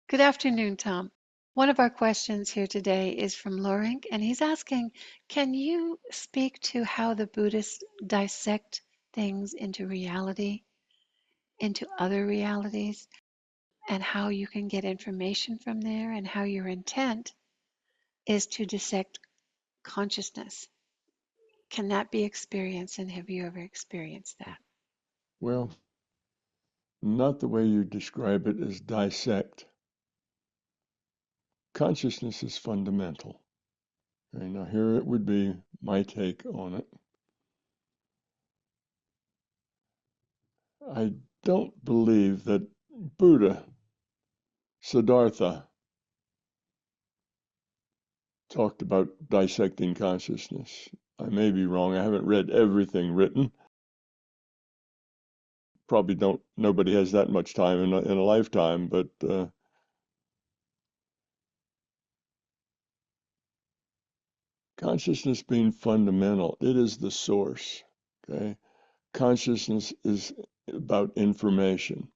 Good afternoon, Tom. One of our questions here today is from Loring, and he's asking, can you speak to how the Buddhists dissect things into reality, into other realities, and how you can get information from there, and how your intent is to dissect consciousness? Can that be experienced, and have you ever experienced that? Well, not the way you describe it as dissect. Consciousness is fundamental. Okay, now here it would be my take on it. I don't believe that Buddha, Siddhartha, talked about dissecting consciousness. I may be wrong. I haven't read everything written. Probably don't. Nobody has that much time in a lifetime, but consciousness being fundamental, it is the source. Okay, consciousness is about information.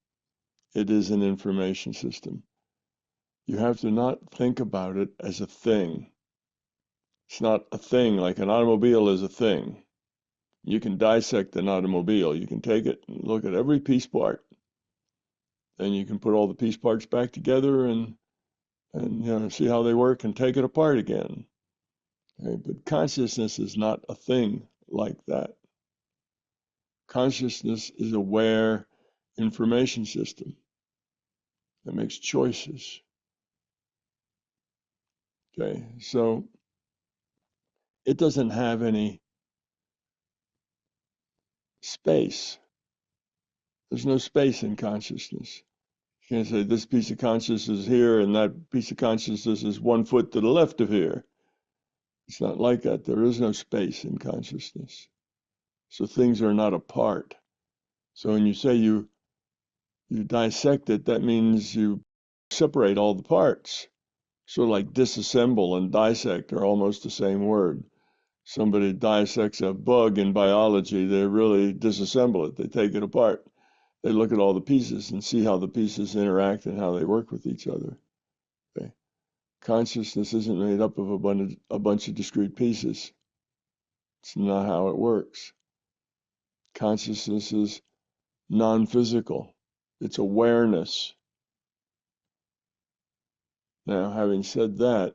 It is an information system. You have to not think about it as a thing. It's not a thing like an automobile is a thing. You can dissect an automobile. You can take it and look at every piece part. Then you can put all the piece parts back together and see how they work and take it apart again. Okay? But consciousness is not a thing like that. Consciousness is a aware information system that makes choices. Okay, so it doesn't have any space. There's no space in consciousness. You can't say this piece of consciousness is here and that piece of consciousness is 1 foot to the left of here. It's not like that. There is no space in consciousness. So things are not apart. So when you say you dissect it, that means you separate all the parts. So like disassemble and dissect are almost the same word. Somebody dissects a bug in biology, they really disassemble it. They take it apart. They look at all the pieces and see how the pieces interact and how they work with each other. Okay. Consciousness isn't made up of a bunch of discrete pieces. It's not how it works. Consciousness is non-physical. It's awareness. Now, having said that,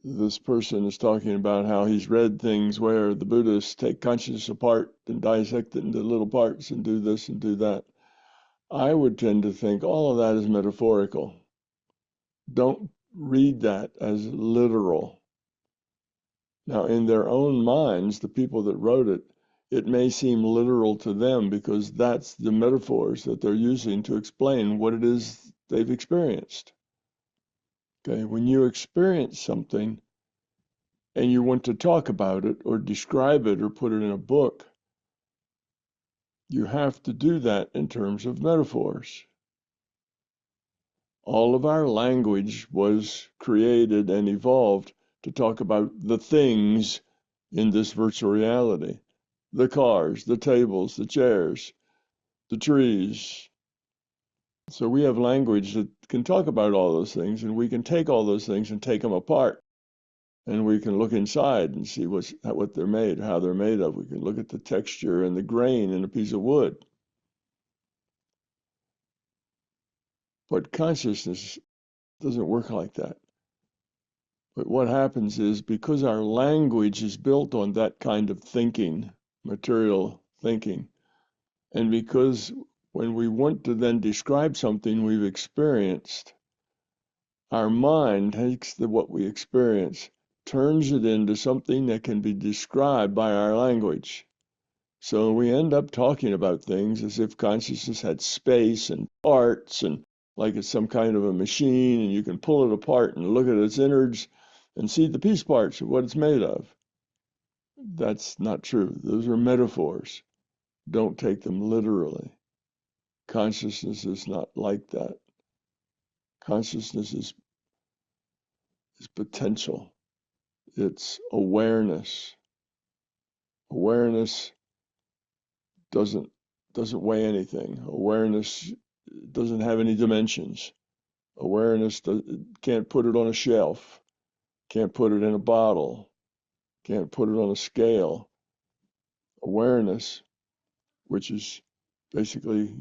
this person is talking about how he's read things where the Buddhists take consciousness apart and dissect it into little parts and do this and do that. I would tend to think all of that is metaphorical. Don't read that as literal. Now, in their own minds, the people that wrote it, it may seem literal to them because that's the metaphors that they're using to explain what it is they've experienced. Okay, when you experience something and you want to talk about it or describe it or put it in a book, you have to do that in terms of metaphors. All of our language was created and evolved to talk about the things in this virtual reality. The cars, the tables, the chairs, the trees. So we have language that can talk about all those things, and we can take all those things and take them apart. And we can look inside and see what they're made, how they're made of. We can look at the texture and the grain in a piece of wood. But consciousness doesn't work like that. But what happens is because our language is built on that kind of thinking, material thinking, and because when we want to then describe something we've experienced, our mind takes what we experience, turns it into something that can be described by our language. So we end up talking about things as if consciousness had space and parts and like it's some kind of a machine and you can pull it apart and look at its innards and see the piece parts of what it's made of. That's not true. Those are metaphors. Don't take them literally. Consciousness is not like that. Consciousness is potential. It's awareness. Awareness doesn't weigh anything. Awareness doesn't have any dimensions. Awareness can't put it on a shelf, can't put it in a bottle, can't put it on a scale. Awareness, which is basically,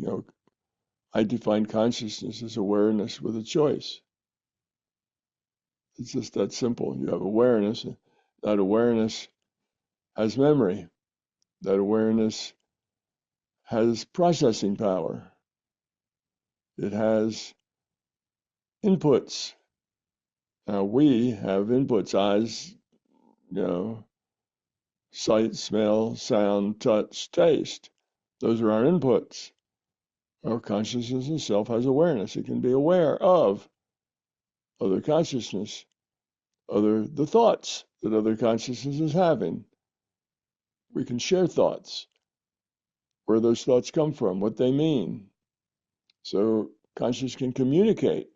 I define consciousness as awareness with a choice. It's just that simple. You have awareness. That awareness has memory. That awareness has processing power. It has inputs. Now we have inputs, eyes, sight, smell, sound, touch, taste. Those are our inputs. Our consciousness itself has awareness. It can be aware of other consciousness, the thoughts that other consciousness is having. We can share thoughts, where those thoughts come from, what they mean. So consciousness can communicate.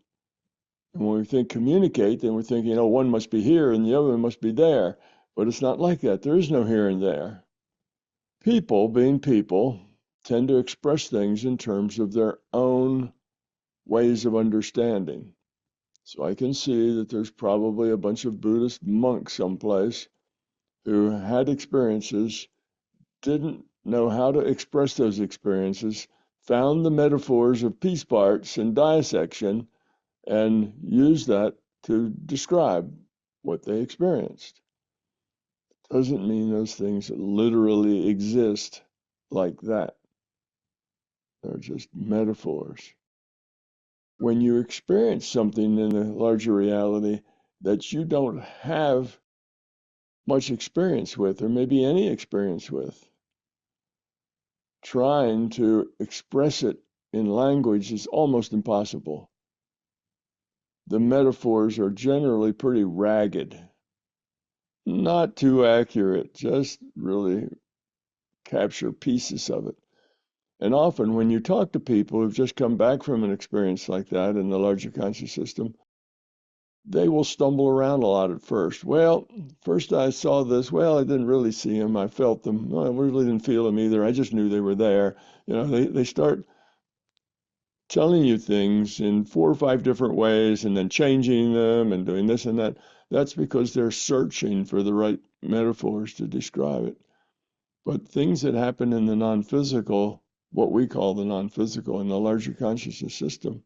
And when we think communicate, then we're thinking, oh, one must be here and the other must be there. But it's not like that. There is no here and there. People, being people, tend to express things in terms of their own ways of understanding. So I can see that there's probably a bunch of Buddhist monks someplace who had experiences, didn't know how to express those experiences, found the metaphors of piece parts and dissection, and used that to describe what they experienced. Doesn't mean those things literally exist like that. They're just metaphors. When you experience something in a larger reality that you don't have much experience with, or maybe any experience with, trying to express it in language is almost impossible. The metaphors are generally pretty ragged, not too accurate, just really capture pieces of it. And often when you talk to people who've just come back from an experience like that in the larger conscious system, they will stumble around a lot at first. Well, first I saw this. Well, I didn't really see them. I felt them. No, I really didn't feel them either. I just knew they were there. They start telling you things in 4 or 5 different ways and then changing them and doing this and that. That's because they're searching for the right metaphors to describe it. But things that happen in the non-physical, what we call the non-physical in the larger consciousness system,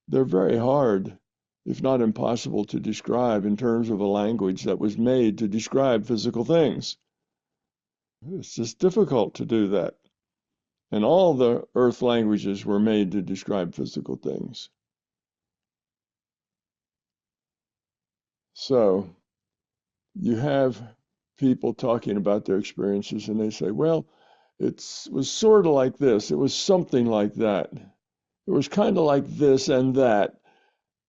they're very hard, if not impossible, to describe in terms of a language that was made to describe physical things. It's just difficult to do that. And all the earth languages were made to describe physical things. So you have people talking about their experiences and they say, well, it was sort of like this. It was something like that. It was kind of like this and that.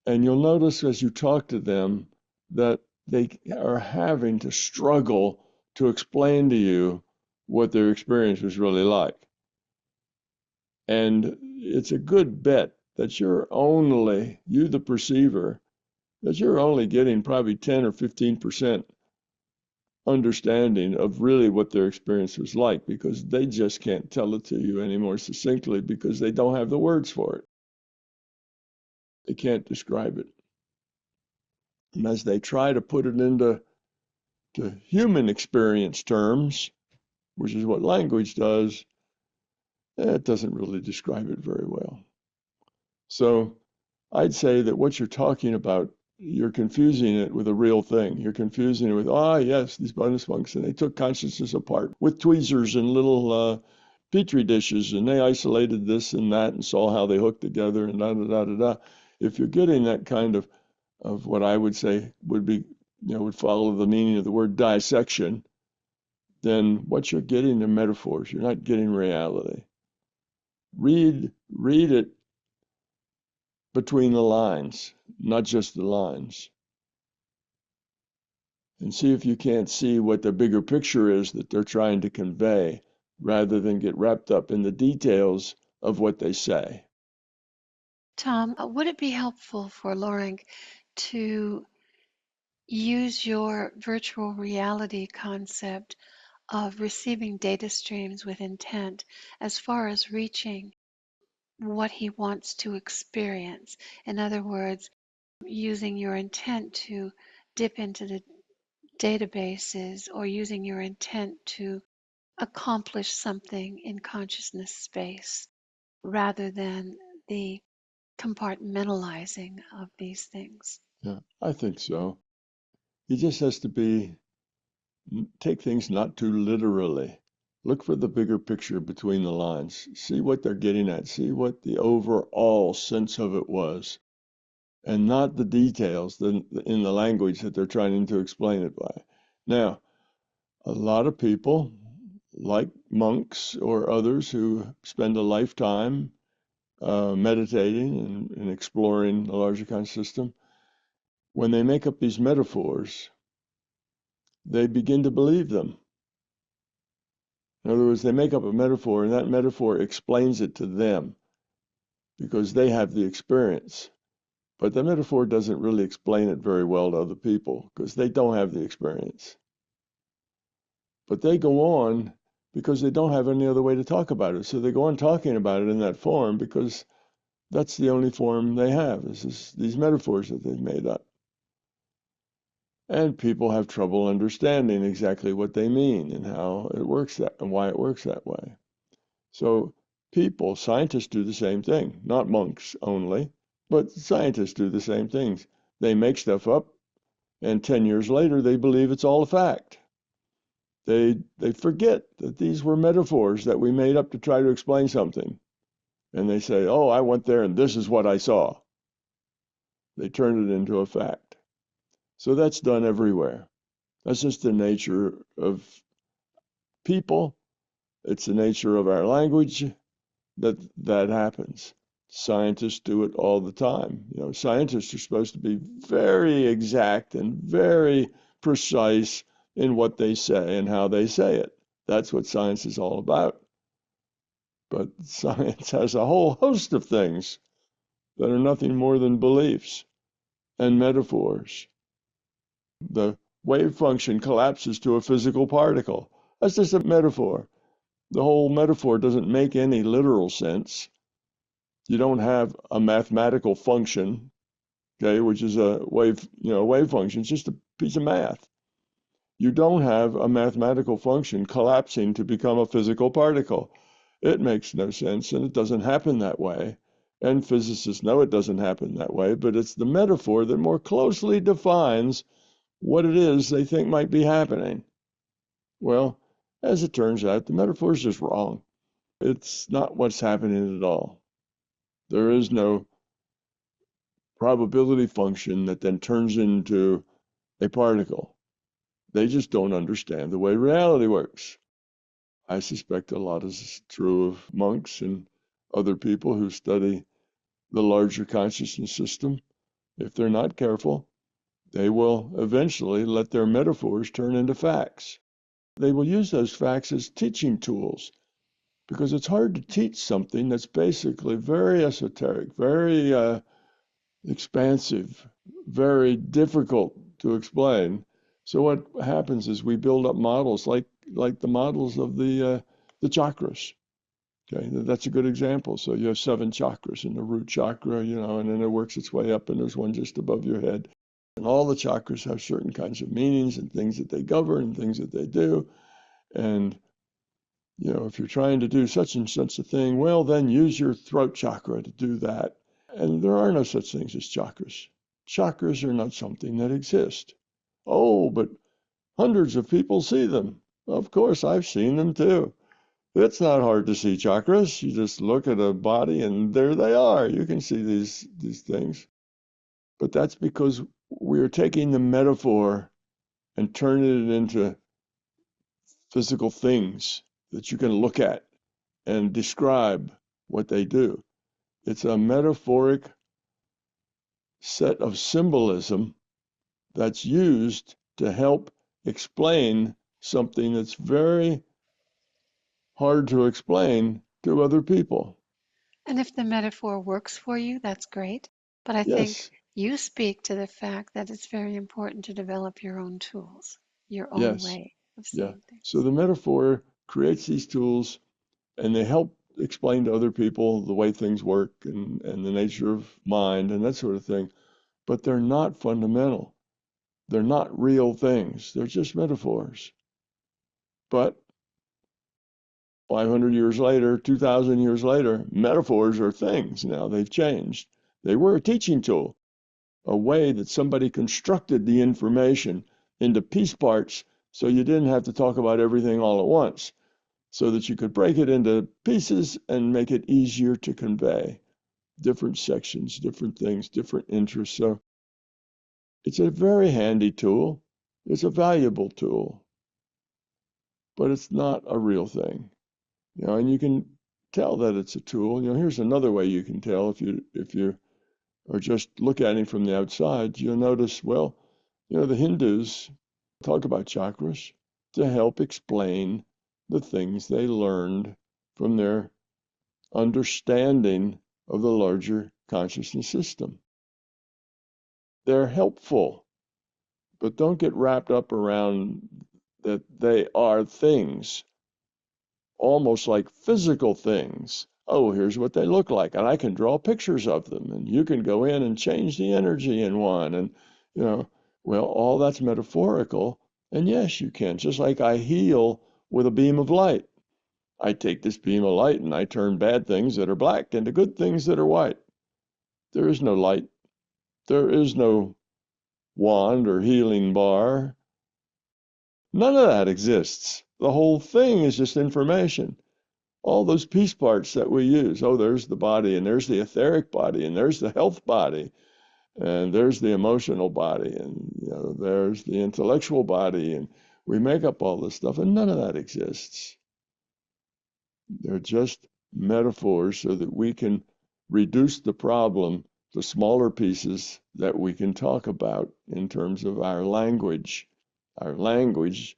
And you'll notice as you talk to them that they are having to struggle to explain to you what their experience was really like. And it's a good bet that you the perceiver, that you're only getting probably 10 or 15% understanding of really what their experience was like, because they just can't tell it to you any more succinctly because they don't have the words for it. They can't describe it. And as they try to put it into human experience terms, which is what language does, it doesn't really describe it very well. So I'd say that what you're talking about, you're confusing it with a real thing. You're confusing it with, yes, these Buddhist monks, and they took consciousness apart with tweezers and little petri dishes, and they isolated this and that and saw how they hooked together and da da da da da. If you're getting that kind of what I would say would be, would follow the meaning of the word dissection, then what you're getting are metaphors. You're not getting reality. Read it between the lines, not just the lines. And see if you can't see what the bigger picture is that they're trying to convey, rather than get wrapped up in the details of what they say. Tom, would it be helpful for Loring to use your virtual reality concept of receiving data streams with intent as far as reaching what he wants to experience. In other words, using your intent to dip into the databases or using your intent to accomplish something in consciousness space rather than the compartmentalizing of these things. Yeah, I think so. He just has to take things not too literally. Look for the bigger picture between the lines. See what they're getting at. See what the overall sense of it was, and not the details in the language that they're trying to explain it by. Now, a lot of people, like monks or others who spend a lifetime meditating and exploring the larger conscious system, when they make up these metaphors, they begin to believe them. In other words, they make up a metaphor, and that metaphor explains it to them because they have the experience. But the metaphor doesn't really explain it very well to other people because they don't have the experience. But they go on because they don't have any other way to talk about it. So they go on talking about it in that form because that's the only form they have, is these metaphors that they've made up. And people have trouble understanding exactly what they mean and how it works and why it works that way. So scientists do the same thing, not monks only, but scientists do the same things. They make stuff up, and 10 years later, they believe it's all a fact. They forget that these were metaphors that we made up to try to explain something. And they say, oh, I went there and this is what I saw. They turn it into a fact. So that's done everywhere. That's just the nature of people. It's the nature of our language that happens. Scientists do it all the time. Scientists are supposed to be very exact and very precise in what they say and how they say it. That's what science is all about. But science has a whole host of things that are nothing more than beliefs and metaphors. The wave function collapses to a physical particle. That's just a metaphor. The whole metaphor doesn't make any literal sense. You don't have a mathematical function, okay, which is a wave function. It's just a piece of math. You don't have a mathematical function collapsing to become a physical particle. It makes no sense, and it doesn't happen that way. And physicists know it doesn't happen that way, but it's the metaphor that more closely defines what it is they think might be happening. Well, as it turns out, the metaphor is just wrong. It's not what's happening at all. There is no probability function that then turns into a particle. They just don't understand the way reality works. I suspect a lot is true of monks and other people who study the larger consciousness system. If they're not careful, they will eventually let their metaphors turn into facts. They will use those facts as teaching tools because it's hard to teach something that's basically very esoteric, very expansive, very difficult to explain. So what happens is we build up models like the models of the chakras. Okay, that's a good example. So you have 7 chakras in the root chakra, and then it works its way up, and there's one just above your head. And all the chakras have certain kinds of meanings and things that they govern and things that they do. And if you're trying to do such and such a thing, well, then use your throat chakra to do that. And there are no such things as chakras. Chakras are not something that exist. Oh, but hundreds of people see them. Of course, I've seen them too. It's not hard to see chakras. You just look at a body and there they are. You can see these things. But that's because we're taking the metaphor and turning it into physical things that you can look at and describe what they do. It's a metaphoric set of symbolism that's used to help explain something that's very hard to explain to other people. And if the metaphor works for you, that's great. But I think Yes, you speak to the fact that it's very important to develop your own tools, your own yes, way of yeah. seeing So things. the metaphor creates these tools and they help explain to other people the way things work and the nature of mind and that sort of thing, but they're not fundamental. They're not real things. They're just metaphors. But 500 years later, 2,000 years later, metaphors are things now. They've changed. They were a teaching tool, a way that somebody constructed the information into piece parts so you didn't have to talk about everything all at once, so that you could break it into pieces and make it easier to convey different sections, different things, different interests. So it's a very handy tool. It's a valuable tool, but it's not a real thing. And you can tell that it's a tool. Here's another way you can tell if you or just look at it from the outside. You'll notice, well, the Hindus talk about chakras to help explain the things they learned from their understanding of the larger consciousness system. They're helpful, but don't get wrapped up around that they are things, almost like physical things. Oh, here's what they look like, and I can draw pictures of them, and you can go in and change the energy in one, and well, all that's metaphorical, and yes, you can, just like I heal with a beam of light. I take this beam of light and I turn bad things that are black into good things that are white. There is no light. There is no wand or healing bar. None of that exists. The whole thing is just information. All those piece parts that we use. Oh, there's the body, and there's the etheric body, and there's the health body, and there's the emotional body, and there's the intellectual body, and we make up all this stuff, and none of that exists. They're just metaphors so that we can reduce the problem to smaller pieces that we can talk about in terms of our language. Our language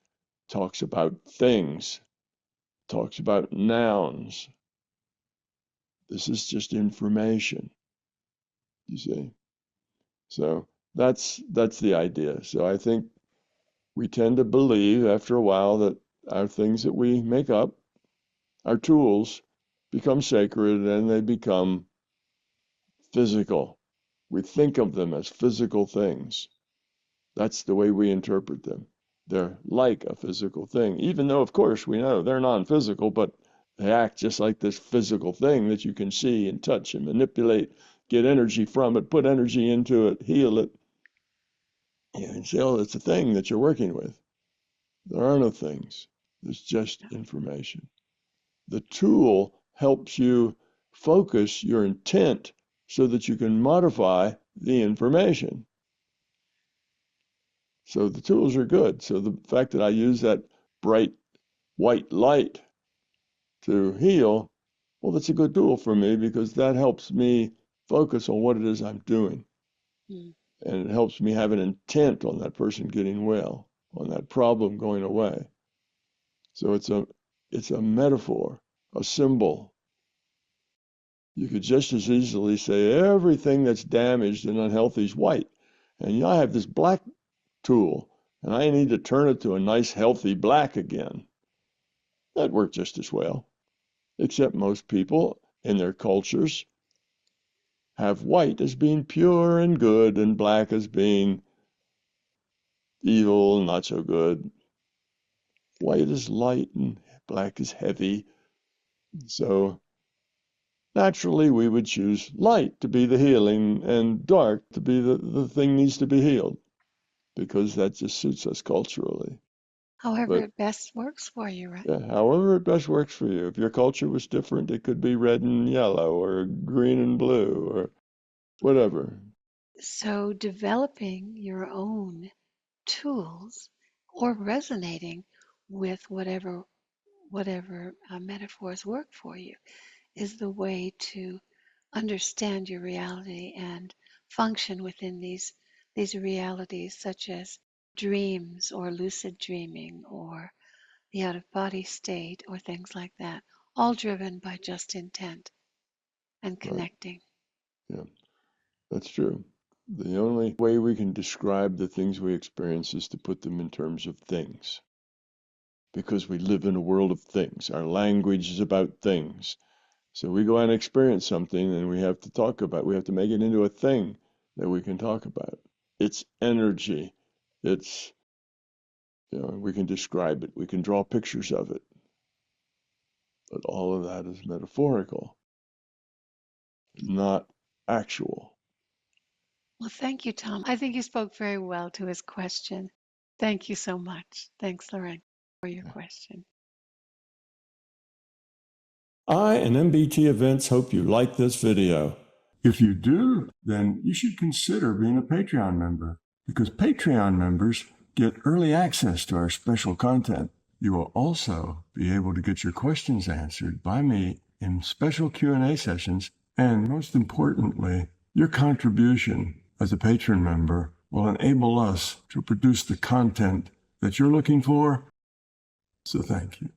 talks about things, talks about nouns. This is just information, you see. So that's the idea. So I think we tend to believe after a while that our things that we make up, our tools, become sacred and they become physical. We think of them as physical things. That's the way we interpret them. They're like a physical thing, even though, of course, we know they're non-physical, but they act just like this physical thing that you can see and touch and manipulate, get energy from it, put energy into it, heal it. And say, oh, it's a thing that you're working with. There are no things. There's just information. The tool helps you focus your intent so that you can modify the information. So the tools are good. So the fact that I use that bright white light to heal, well, that's a good tool for me because that helps me focus on what it is I'm doing. Mm. And it helps me have an intent on that person getting well, on that problem going away. So it's a metaphor, a symbol. You could just as easily say everything that's damaged and unhealthy is white. And I have this black tool, and I need to turn it to a nice, healthy black again. That worked just as well, except most people in their cultures have white as being pure and good, and black as being evil and not so good. White is light, and black is heavy. So naturally, we would choose light to be the healing and dark to be the thing needs to be healed, because that just suits us culturally. However it best works for you, right? Yeah, however it best works for you. If your culture was different, it could be red and yellow or green and blue or whatever. So developing your own tools or resonating with whatever metaphors work for you is the way to understand your reality and function within these realities, such as dreams or lucid dreaming or the out-of-body state or things like that, all driven by just intent and connecting. Right. Yeah, that's true. The only way we can describe the things we experience is to put them in terms of things, because we live in a world of things. Our language is about things. So we go out and experience something, and we have to talk about it. We have to make it into a thing that we can talk about. It's energy. It's, we can describe it. We can draw pictures of it. But all of that is metaphorical, not actual. Well, thank you, Tom. I think you spoke very well to his question. Thank you so much. Thanks, Lorraine, for your question. I and MBT Events hope you like this video. If you do, then you should consider being a Patreon member, because Patreon members get early access to our special content. You will also be able to get your questions answered by me in special Q&A sessions, and most importantly, your contribution as a patron member will enable us to produce the content that you're looking for. So thank you.